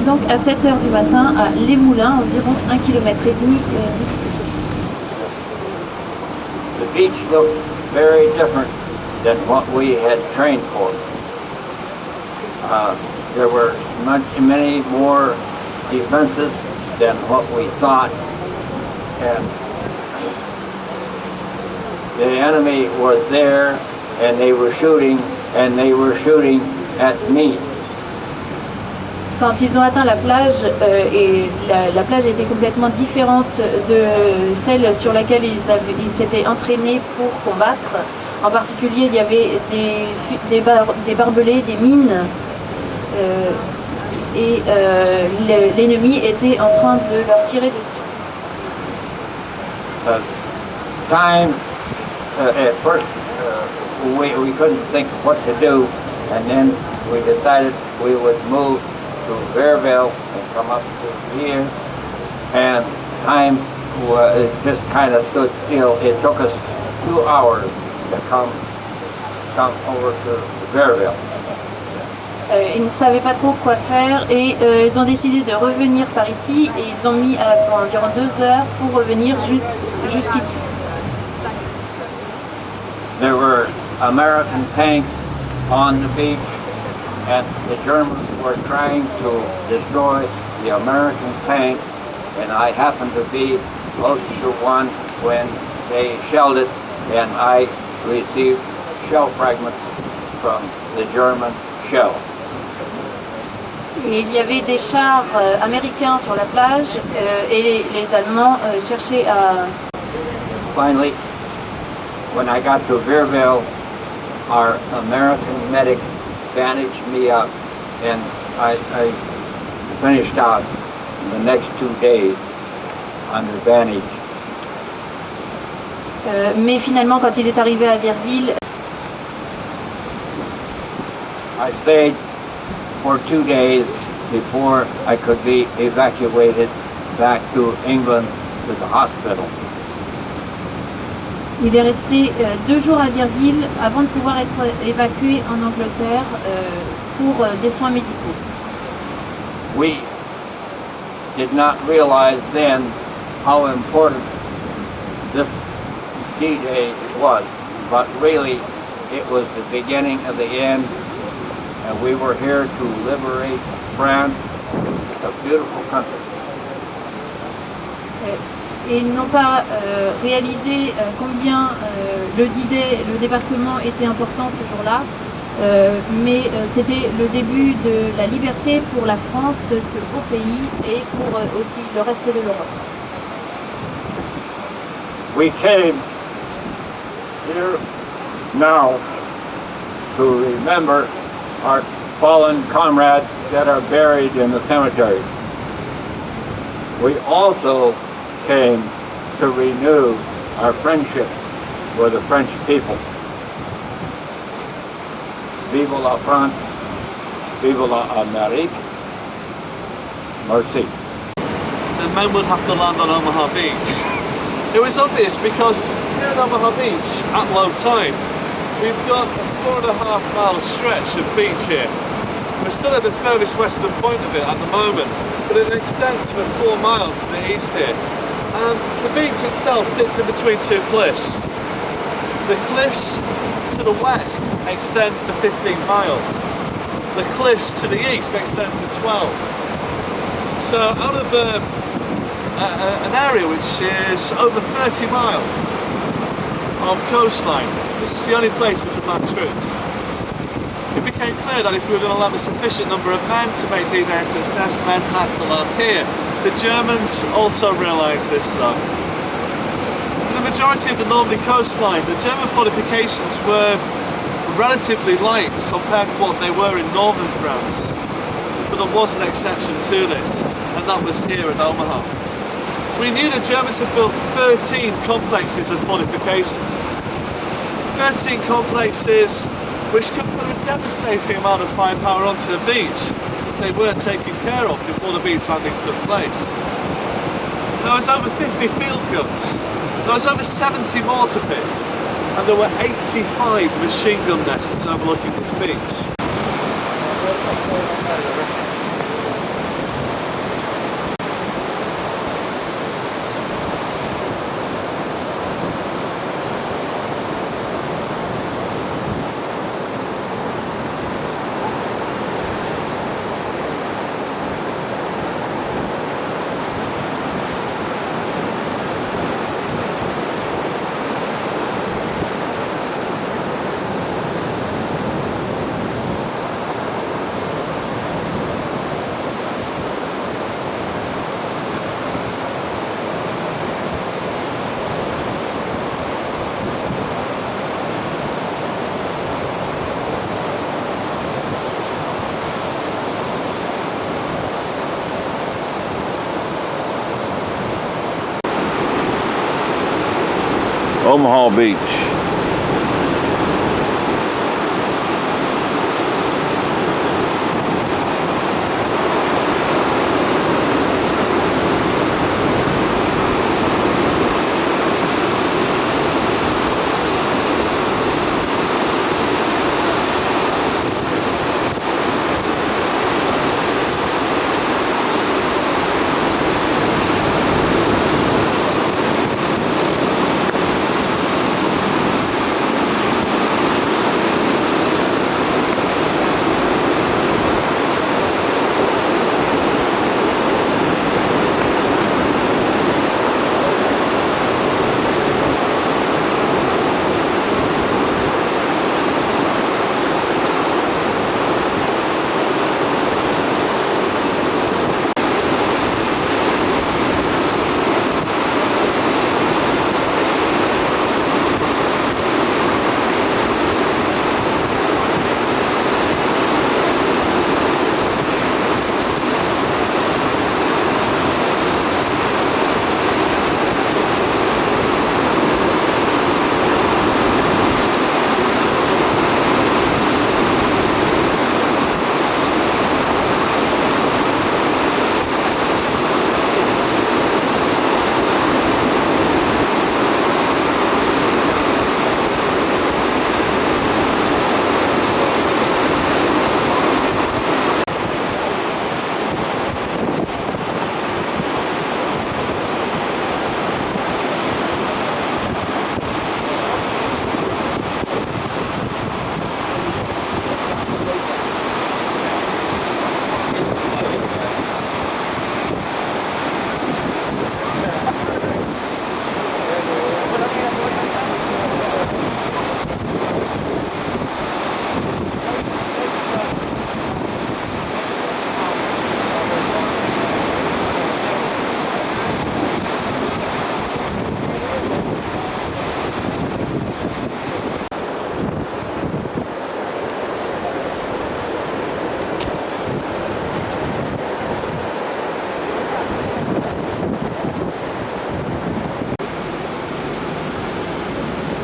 donc à 7 heures du matin à Les Moulins, environ 1,5 km d'ici. The beach looked very different than what we had trained for. There were many more defenses than what we thought, and the enemy was there, and they were shooting at me. Quand ils ont atteint la plage, et la plage était complètement différente de celle sur laquelle ils s'étaient entraînés pour combattre. En particulier, il y avait des barbelés, des mines, et l'ennemi était en train de leur tirer dessus. Time, at first, we couldn't think what to do, and then we decided we would move to Bearville and come up to here, and time just kind of stood still. It took us 2 hours to come over to Bearville. Ils ne savaient pas trop quoi faire et ils ont décidé de revenir par ici et ils ont mis environ 2 heures pour revenir jusqu'ici. There were American tanks on the beach, and the Germans were trying to destroy the American tank, and I happened to be close to one when they shelled it, and I received shell fragments from the German shell. Et il y avait des chars américains sur la plage et les Allemands cherchaient à... Finally, when I got to Bearville, our American medic bandaged me up, and I finished out the next 2 days under bandage. Mais finalement, quand il est arrivé à Verville, I stayed for 2 days before I could be evacuated back to England to the hospital. il est resté 2 jours à Verville avant de pouvoir être évacué en Angleterre pour des soins médicaux. We did not realize then how important this D-Day was, but really it was the beginning of the end, and we were here to liberate France, a beautiful country. Et ils n'ont pas réalisé combien le D-Day, le débarquement était important ce jour-là, mais c'était le début de la liberté pour la France, ce beau pays, et pour aussi le reste de l'Europe. We came here now to remember our fallen comrades that are buried in the cemetery. We also came to renew our friendship with the French people. Vive la France, vive l'Amérique, merci. The men would have to land on Omaha Beach. It was obvious because here at Omaha Beach, at low tide, we've got a 4.5 mile stretch of beach here. We're still at the furthest western point of it at the moment, but it extends for 4 miles to the east here. And the beach itself sits in between 2 cliffs. The cliffs to the west extend for 15 miles. The cliffs to the east extend for 12. So out of an area which is over 30 miles of coastline, this is the only place we could land troops. It became clear that if we were going to land a sufficient number of men to make D-Day a success, men had to land here. The Germans also realised this though. In the majority of the Normandy coastline, the German fortifications were relatively light compared to what they were in northern France. But there was an exception to this, and that was here at Omaha. We knew the Germans had built 13 complexes of fortifications. 13 complexes which could put a devastating amount of firepower onto the beach if they weren't taken care of before the beach landings took place. There was over 50 field guns, there was over 70 mortar pits, and there were 85 machine gun nests overlooking this beach. Omaha Beach.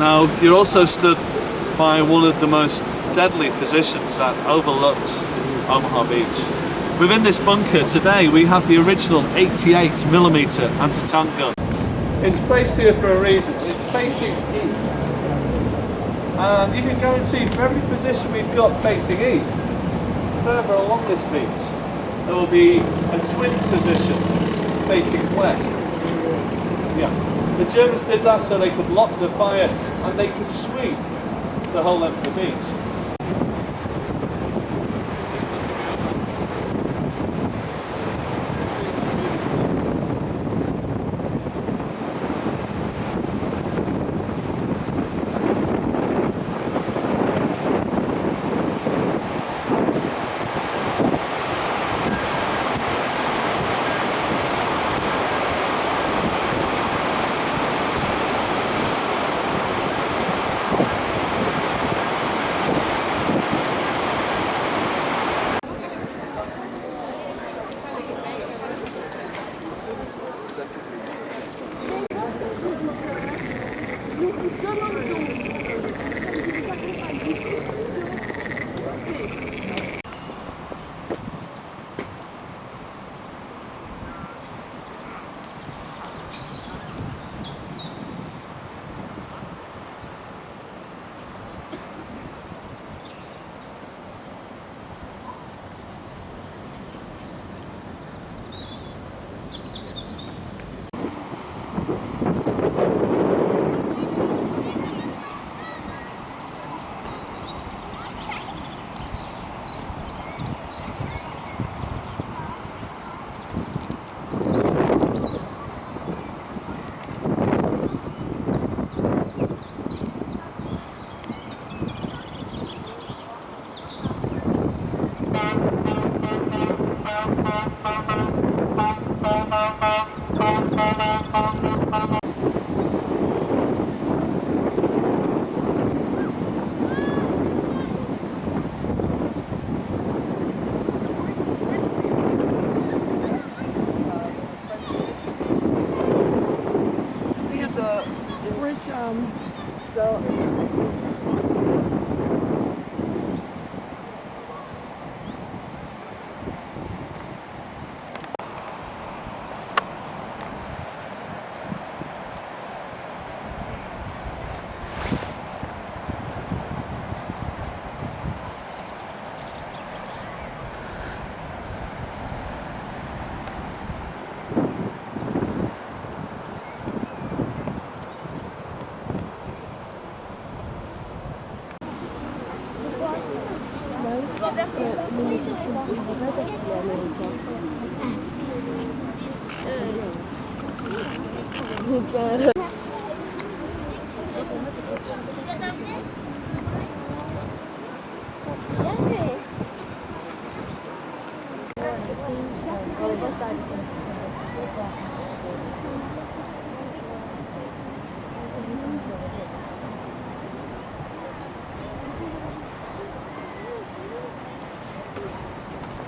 Now, you're also stood by one of the most deadly positions that overlooked Omaha Beach. Within this bunker today, we have the original 88mm anti-tank gun. It's placed here for a reason. It's facing east. And you can guarantee for every position we've got facing east, further along this beach, there will be a twin position facing west. Yeah. The Germans did that so they could lock the fire and they could sweep the whole length of the beach.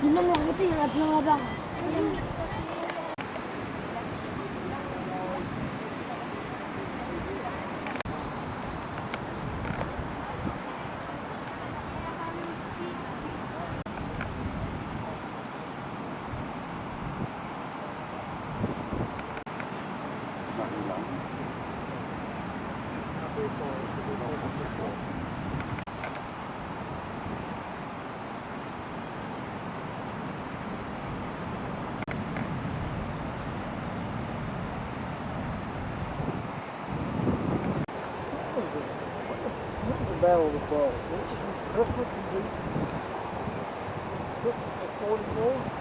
Non mais arrêtez, il y en a plein là-bas. Battle of the Balls. It's Christmas and Christmas for 44.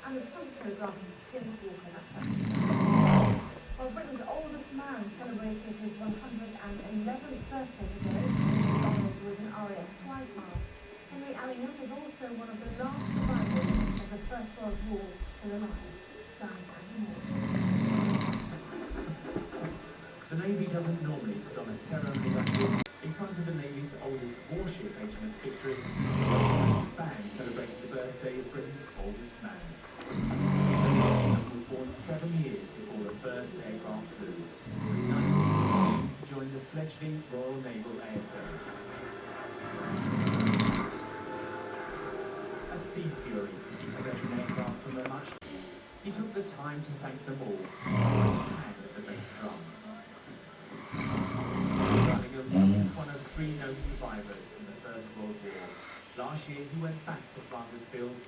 and the Sun Telegraph's Tim Walker. That's it. Well, Britain's oldest man celebrated his 111th birthday today, honoured with an RAF flight mask. Henry Allingham was also one of the last survivors of the First World War still alive. Sky's Andy Moore. The Navy doesn't normally put on a ceremony like this in front of the Navy's oldest warship, HMS Victory. The band celebrating the birthday of Britain's oldest man. He was born 7 years before the first aircraft flew. In 1960, he joined the fledgling Royal Naval Air Service. A Sea Fury, a veteran aircraft from the much. He took the time to thank them all for his hand at the bass drum. Allingham is one of 3 known survivors in the First World War. Last year he went back to Flanders Fields.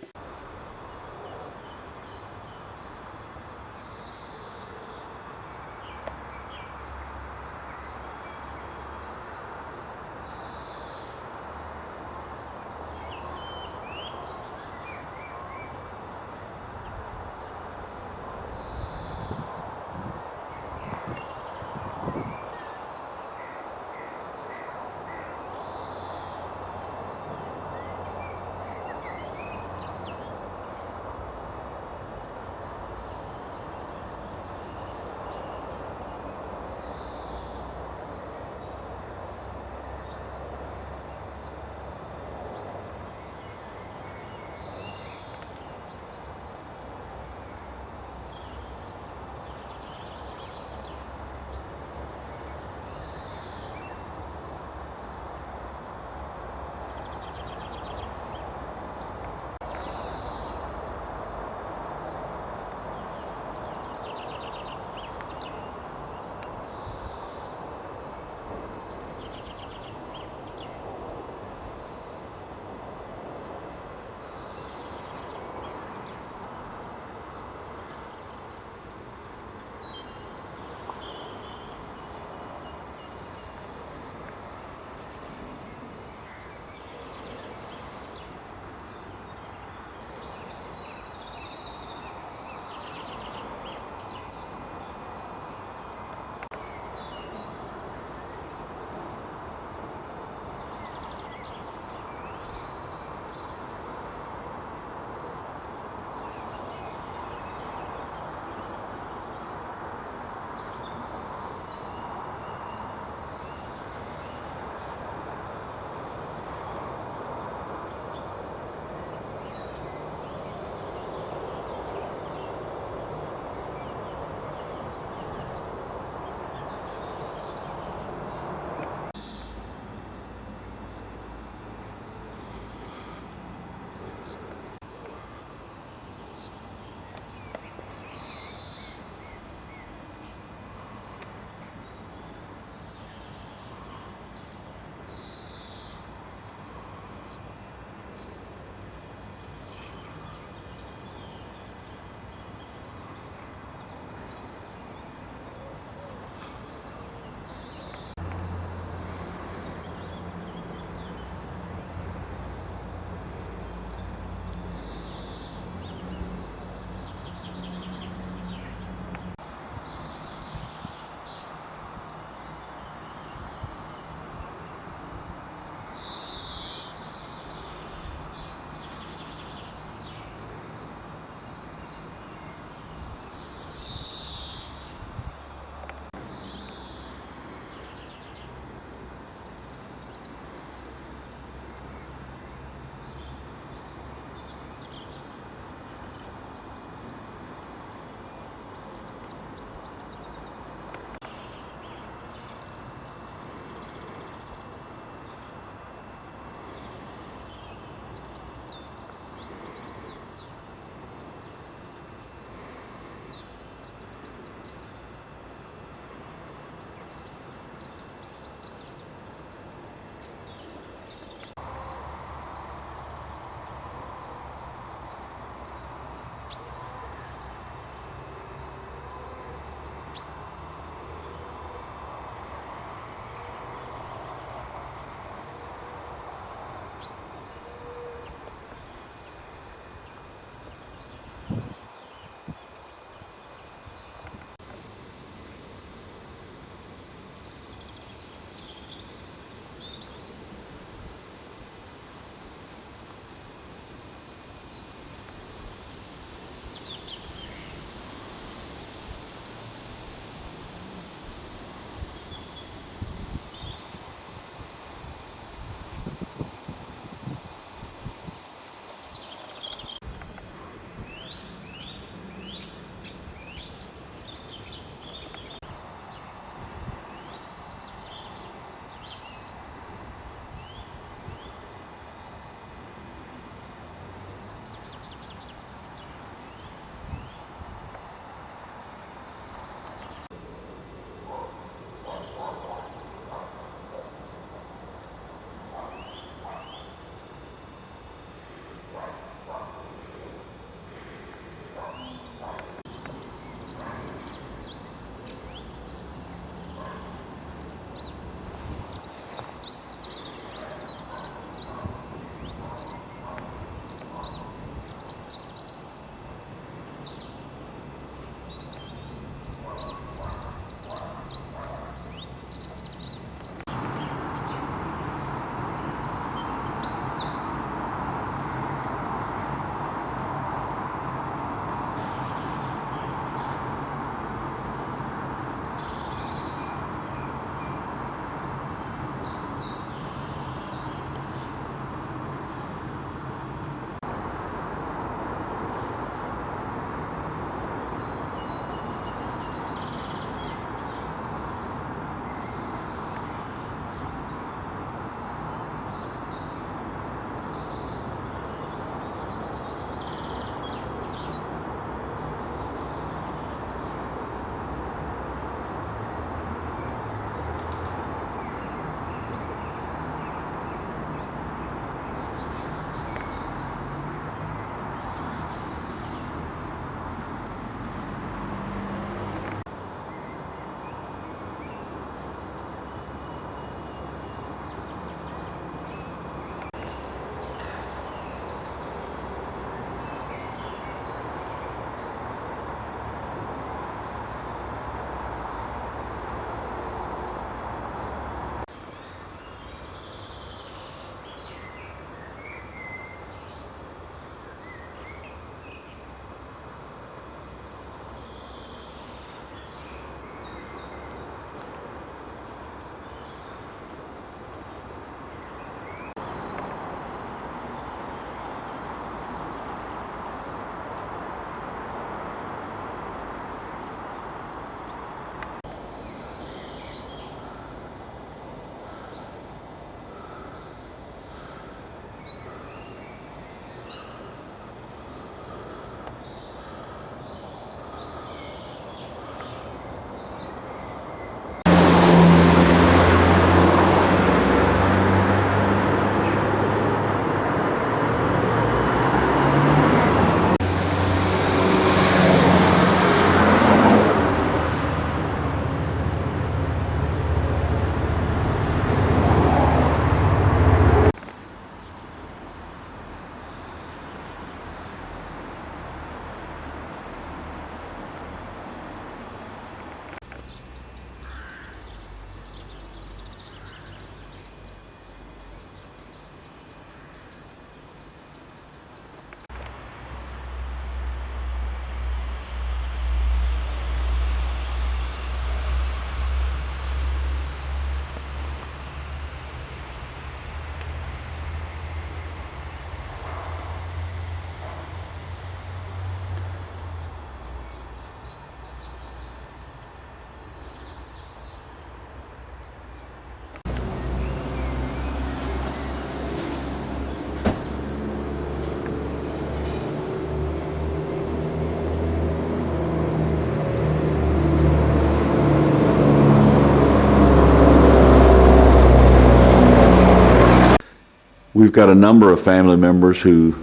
we've got a number of family members who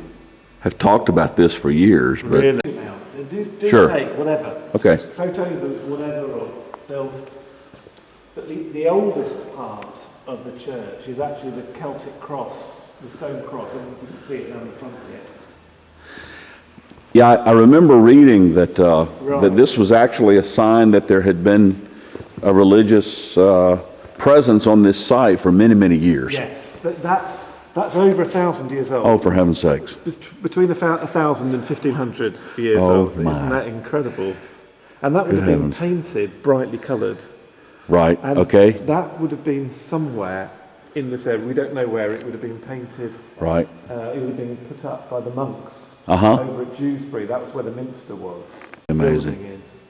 have talked about this for years, but Really? Do Sure. take whatever. Okay. Photos of whatever or film. But the oldest part of the church is actually the Celtic cross, the stone cross. I don't know if you can see it down the front here. yeah, I remember reading that Right. that this was actually a sign that there had been a religious presence on this site for many, many years. Yes, that's over 1,000 years old. Oh, for heaven's sakes. It's between 1,000 and 1,500 years Oh, old. my. Isn't that incredible? And that would Good have been heavens. painted brightly coloured. Right, And okay, that would have been somewhere in this area. We don't know where. It would have been painted. right. It would have been put up by the monks Uh-huh. over at Dewsbury. That was where the minster was. Amazing. Building is.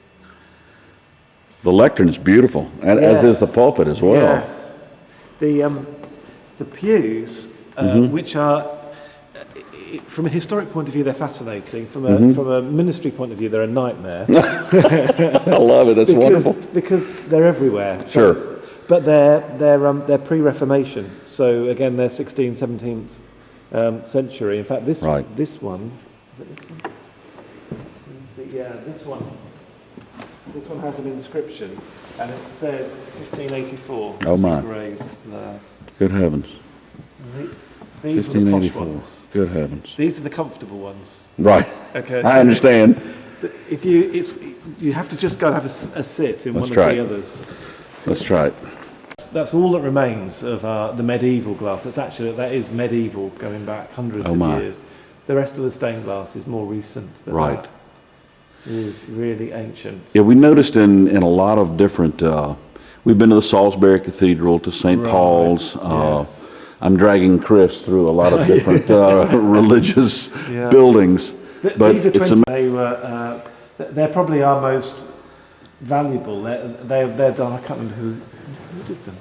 The lectern is beautiful, and as is Yes. the pulpit as well. Yes. The pews, which are, from a historic point of view, they're fascinating. From a ministry point of view, they're a nightmare. I love it, that's wonderful. Because they're everywhere. Sure. But they're pre-Reformation. So again, they're 16th, 17th century. In fact, this Right. this one. Yeah, this one. This one has an inscription, and it says 1584. Oh, It's my. engraved there. Good heavens. These are the posh 1584. ones. Good heavens. These are the comfortable ones. Right. Okay. I understand. If you have to just go and have a sit in Let's one try of the it. others. Let's try it. That's all that remains of the medieval glass. That is medieval, going back hundreds Oh, of my. years. The rest of the stained glass is more recent. But Right. that is really ancient. Yeah, we noticed in a lot of different, we've been to the Salisbury Cathedral, to St. Right, Paul's. yes. I'm dragging Chris through a lot of different religious Yeah. buildings. But These are it's 20. They were. They're probably our most valuable. They're done. I can't remember who did them,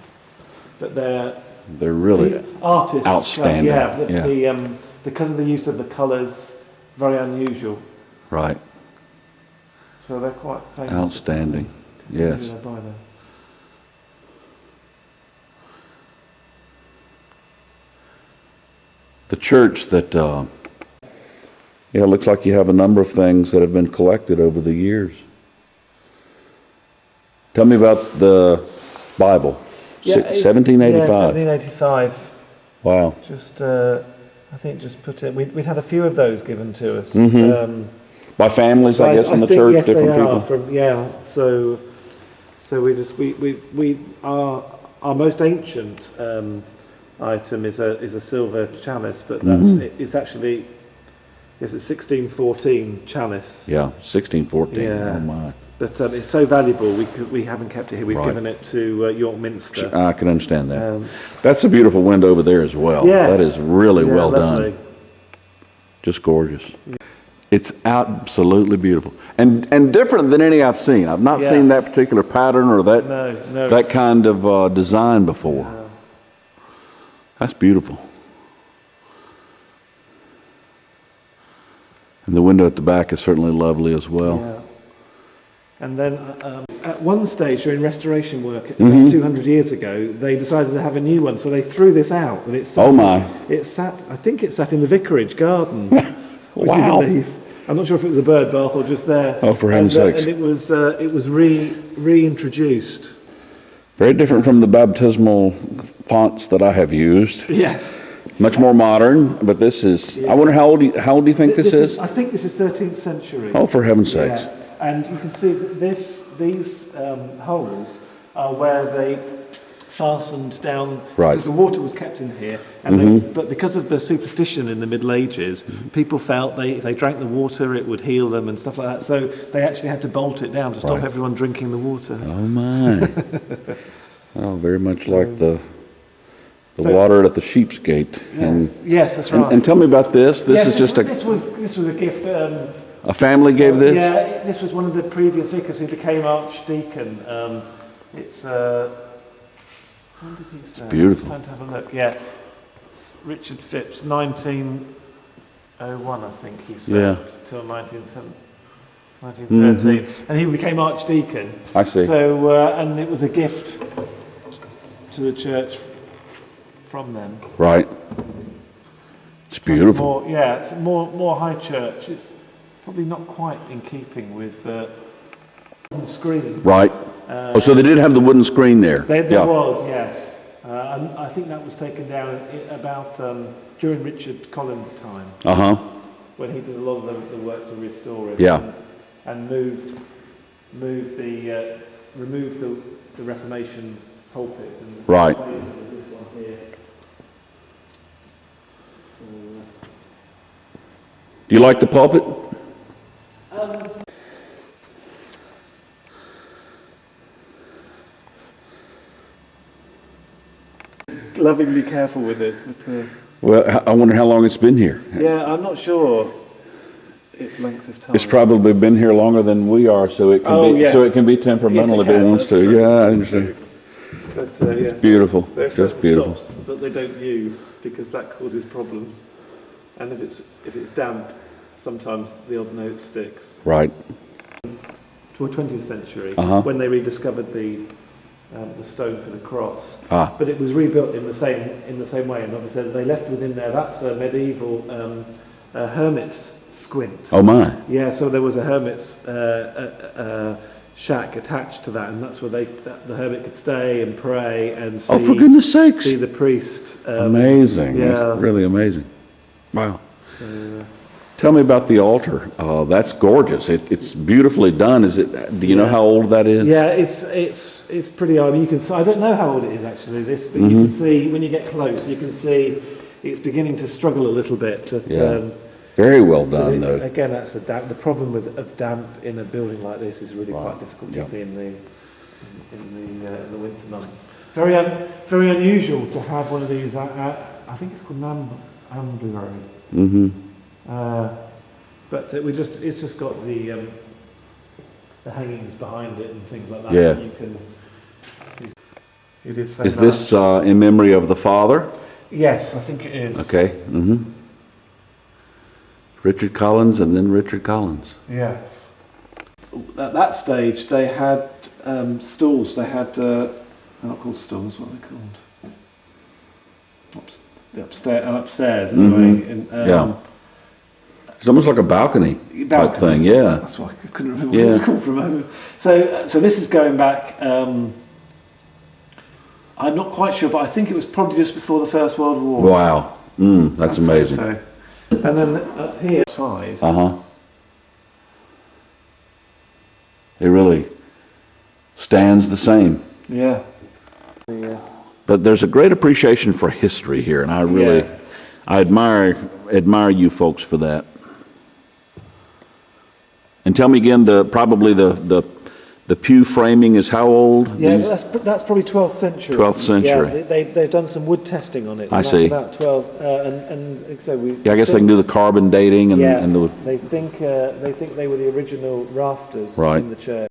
but they're really the artists. outstanding. Yeah. Because of the use of the colours, very unusual. right. So they're quite famous. Outstanding. Yes. Maybe they'll buy them. The church that, it looks like you have a number of things that have been collected over the years. Tell me about the Bible. Yeah, it's- 1785. Yeah, 1785. Wow. Just, I think, just put it. We'd had a few of those given to us. By families, I guess, in the think, church, yes, different they people. are so we our most ancient item is a silver chalice, but it's actually it's a 1614 chalice. Yeah, 1614. Yeah. Oh my. But it's so valuable we haven't kept it here. We've Right. given it to York Minster. I can understand that. That's a beautiful window over there as well. Yes. That is really Yeah, well lovely. done. Just gorgeous. It's absolutely beautiful. And different than any I've seen. I've not Yeah. seen that particular pattern or that No, that it's- kind of design before. That's beautiful. And the window at the back is certainly lovely as well. Yeah. And then at one stage during restoration work, about 200 years ago, they decided to have a new one, so they threw this out. And it sat, Oh, my. I think it sat in the vicarage garden. Would Wow. you believe? I'm not sure if it was a bird bath or just there. Oh, for heaven's sakes. And it was reintroduced. Very different from the baptismal fonts that I have used. Yes. Much more modern, but this is, I wonder how old do you think this is? I think this is 13th century. Oh, for heaven's sakes. Yeah. And you can see that these holes are where they fastened down, Right. because the water was kept in here. And but because of the superstition in the Middle Ages, people felt if they drank the water, it would heal them and stuff like that. So they actually had to bolt it down to stop Right. everyone drinking the water. Oh my. Oh, very much like the So- water at the sheep's gate. And, Yes, that's right. and tell me about this. This Yes, is just this was a gift. a family gave this? Yeah, this was one of the previous vicars who became archdeacon. It's when did he say? beautiful. Time to have a look. Yeah, Richard Phipps, 1901, I think he served till 1913, and he became archdeacon. I see. So, and it was a gift to the church from them. Right. Beautiful. It's more high church. It's probably not quite in keeping with the screen. Right. So they did have the wooden screen there. There was, yes. And I think that was taken down about during Richard Collins' time. Uh-huh. When he did a lot of the work to restore it. Yeah. And removed the Reformation pulpit. And Right. this one here. Do you like the pulpit? Lovingly careful with it. But, Well, I wonder how long it's been here. yeah, I'm not sure its length of time. It's probably been here longer than we are, so it can yes. so it can be temperamental Yes, if it can, wants that's to. true. Yeah, I That's understand. But, yes, Beautiful. There are Just certain beautiful. stops that they don't use because that causes problems. And if it's damp, sometimes the odd note sticks. Right. Toward 20th century, Uh-huh. when they rediscovered the stone for the cross, Ah. but it was rebuilt in the same way. And obviously, they left within there. That's a medieval hermit's squint. Oh my. Yeah, so there was a hermit's shack attached to that, and that's where the hermit could stay and pray and see. Oh, for goodness sakes! See the priest. Amazing. Yeah. That's really amazing. Wow. So, Tell me about the altar. That's gorgeous. It's beautifully done. Is it? Do you know how old that is? yeah, it's pretty old. You can. I don't know how old it is actually. But you can see when you get close. You can see it's beginning to struggle a little bit. But, Yeah. Very well but done, though. again, that's the problem of damp in a building like this is really quite difficult, Yeah. particularly in the winter months. Very unusual to have one of these. I think it's called ambulary. Mm-hmm. But it's just got the hangings behind it and things like that. Yeah. That you did say Is that. this in memory of the father? Yes, I think it is. Okay. Mm-hmm. Richard Collins and then Richard Collins. Yes. At that stage, they had stalls. They had they're not called stalls. What are they called? Upstairs anyway. Yeah. It's almost like a balcony type thing, yeah. That's why I couldn't remember what it was called for a moment. So this is going back. I'm not quite sure, but I think it was probably just before the First World War. Wow. That's amazing. So, and then up here side. Uh-huh. It really stands the same. Yeah. But there's a great appreciation for history here, and I admire you folks for that. And tell me again, probably the pew framing is how old? Yeah, These- that's probably 12th century. 12th century. Yeah, they've done some wood testing on it. I and see. That's about 12, and like I say, Yeah, I guess they can do the carbon dating and, Yeah, and the they think they were the original rafters Right. in the church.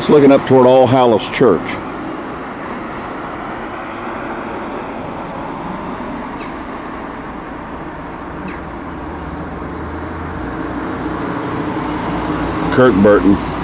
That's looking up toward All Hallows Church. Kirkburton.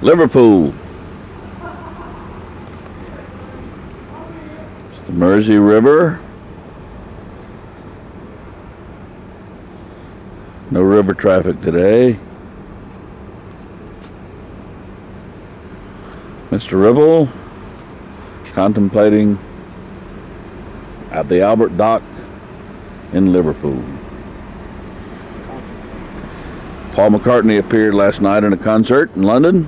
Liverpool. It's the Mersey River. No river traffic today. Mr. Ribble contemplating at the Albert Dock in Liverpool. Paul McCartney appeared last night in a concert in London.